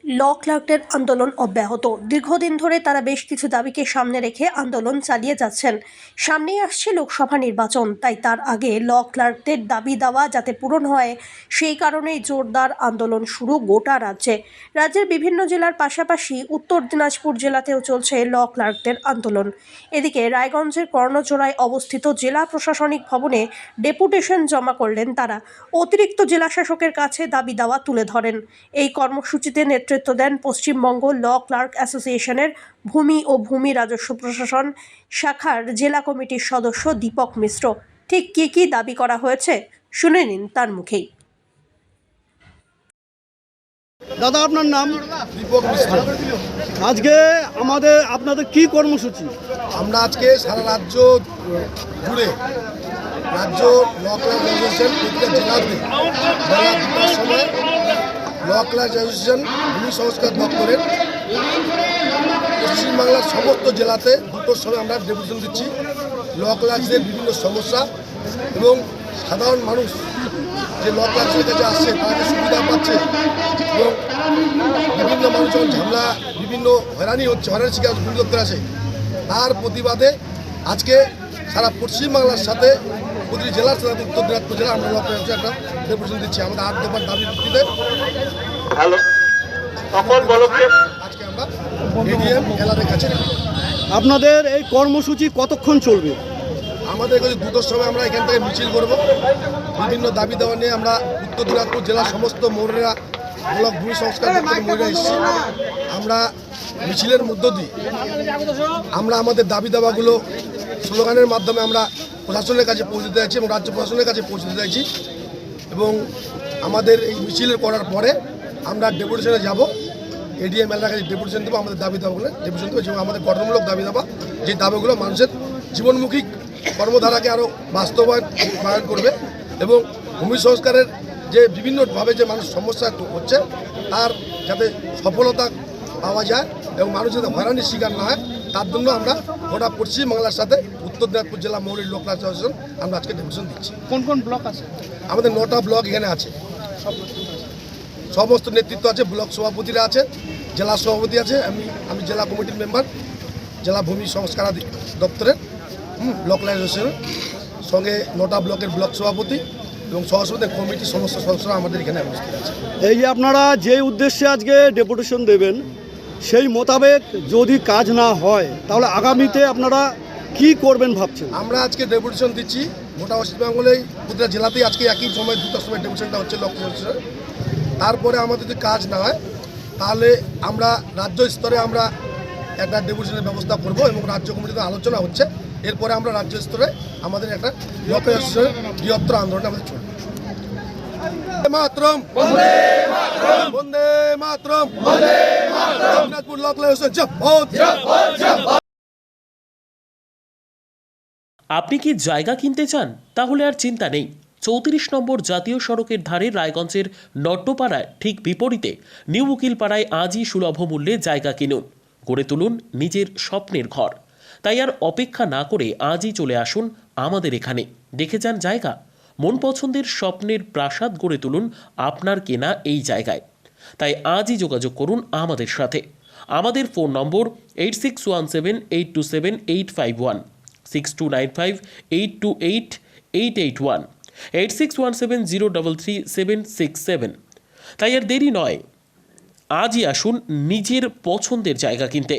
ল ক্লার্কদের আন্দোলন অব্যাহত। দীর্ঘদিন ধরে তারা বেশ কিছু দাবিকে সামনে রেখে আন্দোলন চালিয়ে যাচ্ছেন। সামনেই আসছে লোকসভা নির্বাচন, তাই তার আগে ল ক্লার্কদের দাবি দাওয়া যাতে পূরণ হয় সেই কারণেই জোরদার আন্দোলন শুরু গোটা রাজ্যে। রাজ্যের বিভিন্ন জেলার পাশাপাশি উত্তর দিনাজপুর জেলাতেও চলছে ল ক্লার্কদের আন্দোলন। এদিকে রায়গঞ্জের কর্ণচোড়ায় অবস্থিত জেলা প্রশাসনিক ভবনে ডেপুটেশন জমা করলেন তারা। অতিরিক্ত জেলা শাসকের কাছে দাবি দাওয়া তুলে ধরেন। এই কর্মসূচিতে নেতৃত্ব দেন পশ্চিমবঙ্গ ল ক্লার্ক অ্যাসোসিয়েশনের ভূমি ও ভূমি রাজস্ব প্রশাসন শাখার জেলা কমিটির সদস্য দীপক মিশ্র। ঠিক কী দাবি করা হয়েছে শুনে নিন তার মুখেই। দাদা, আপনার নাম? দীপক মিশ্র। আজকে আপনাদের কি কর্মসূচি? আমরা আজকে সারা রাজ্য জুড়ে রাজ্য ল ক্লার্ক অ্যাসোসিয়েশন প্রতিটা জেলাতে বেলা 2টার সময় ল ক্লার্ক অ্যাসোসিয়েশন ভূমি সংস্কার দপ্তরের পশ্চিমবাংলার সমস্ত জেলাতে 2টোর সময় আমরা ডেপুটেশন দিচ্ছি। ল ক্লার্কদের বিভিন্ন সমস্যা এবং সাধারণ মানুষ যে ল ক্লার্কের কাছে আসছে তারা যে সুবিধা পাচ্ছে এবং বিভিন্ন মানুষ যখন ঝামেলা বিভিন্ন হয়রানির শিকার ভূমি দপ্তর আসে, তার প্রতিবাদে আজকে সারা পশ্চিমবাংলার সাথে প্রতিটি জেলার সাথে উত্তর দিনাজপুর জেলা আমরা ল ক্লার্ক একটা ডেপুটেশন দিচ্ছি। আমাদের 8 দফার দাবির ভিত্তিতে আজকে আমরা এডিএম এলাকার কাছে আপনাদের এই কর্মসূচি কতক্ষণ চলবে? আমাদের কাছে 2টোর সময় আমরা এখান থেকে মিছিল করব। বিভিন্ন দাবি দেওয়া নিয়ে আমরা উত্তর দিনাজপুর জেলার সমস্ত মৌরেরা ব্লক ভূমি সংস্কার দপ্তরের মৌরেরা এসেছি। আমরা মিছিলের মধ্য দিয়ে আমরা আমাদের দাবি দাওয়াগুলো স্লোগানের মাধ্যমে আমরা প্রশাসনের কাছে পৌঁছে দিতে চাইছি এবং রাজ্য প্রশাসনের কাছে পৌঁছে দিতে চাইছি। এবং আমাদের এই মিছিল করার পরে আমরা ডেপুটেশনে যাব, এডিএম এলাকার কাছে ডেপুটেশন দেবো, আমাদের দাবি দাবাগুলো ডেপুটেশন দেবো এবং আমাদের গঠনমূলক দাবি দাবা যে দাবিগুলো মানুষের জীবনমুখী কর্মধারাকে আরও বাস্তবায়ন করবে এবং ভূমি সংস্কারের যে বিভিন্নভাবে যে মানুষ সমস্যা হচ্ছে তার যাতে সফলতা পাওয়া যায় এবং মানুষ যাতে হয়রানির শিকার না হয়, তার জন্য আমরা গোটা পশ্চিমবাংলার সাথে উত্তর দিনাজপুর জেলা মৌলিক লোক ক্লার্ক অ্যাসোসিয়েশন আমরা আজকে ডেপুটেশন দিচ্ছি। কোন কোন ব্লক আছে? আমাদের 9টা ব্লক এখানে আছে, সমস্ত নেতৃত্ব আছে, ব্লক সভাপতিরা আছে, জেলা সভাপতি আছে, আমি জেলা কমিটির মেম্বার, জেলা ভূমি সংস্কার দপ্তরের ব্লক অ্যাসোসিয়েশনের সঙ্গে 9টা ব্লকের ব্লক সভাপতি এবং সহসভাপতি কমিটির সমস্ত সদস্যরা আমাদের এখানে উপস্থিত আছে। এই যে আপনারা যে উদ্দেশ্যে আজকে ডেপুটেশন দেবেন সেই মোতাবেক যদি কাজ না হয় তাহলে আগামীতে আপনারা কি করবেন ভাবছেন? আমরা আজকে ডেপুটেশন দিচ্ছি গোটা পশ্চিমবঙ্গেই প্রতিটা জেলাতেই আজকে একই সময় 2টার সময় ডেপুটেশনটা হচ্ছে লক্ষ্য। তারপরে আমাদের যদি কাজ না হয় তাহলে আমরা রাজ্য স্তরে আমরা একটা ডেপুটেশনের ব্যবস্থা করব এবং রাজ্য কমিটিতে আলোচনা হচ্ছে। এরপরে আমরা রাজ্য স্তরে আমাদের একটা লক্ষ্য বৃহত্তর আন্দোলন আমাদের চলবে। মাতরম বন্দে মাতরম দিনাজপুর ল ক্লার্ক অ্যাসোসিয়েশন। আপনি কি জায়গা কিনতে চান? তাহলে আর চিন্তা নেই। 34 নম্বর জাতীয় সড়কের ধারে রায়গঞ্জের নট্টপাড়ায় ঠিক বিপরীতে নিউ উকিলপাড়ায় আজই সুলভ মূল্যে জায়গা কিনুন, গড়ে তুলুন নিজের স্বপ্নের ঘর। তাই আর অপেক্ষা না করে আজই চলে আসুন আমাদের এখানে, দেখে যান জায়গা। মন পছন্দের স্বপ্নের প্রাসাদ গড়ে তুলুন আপনার কেনা এই জায়গায়। তাই আজই যোগাযোগ করুন আমাদের সাথে। আমাদের ফোন নম্বর 8617827851, 6295828881, 8617033767। তাই আর দেরি নয়, আজই আসুন নিজের পছন্দের জায়গা কিনতে।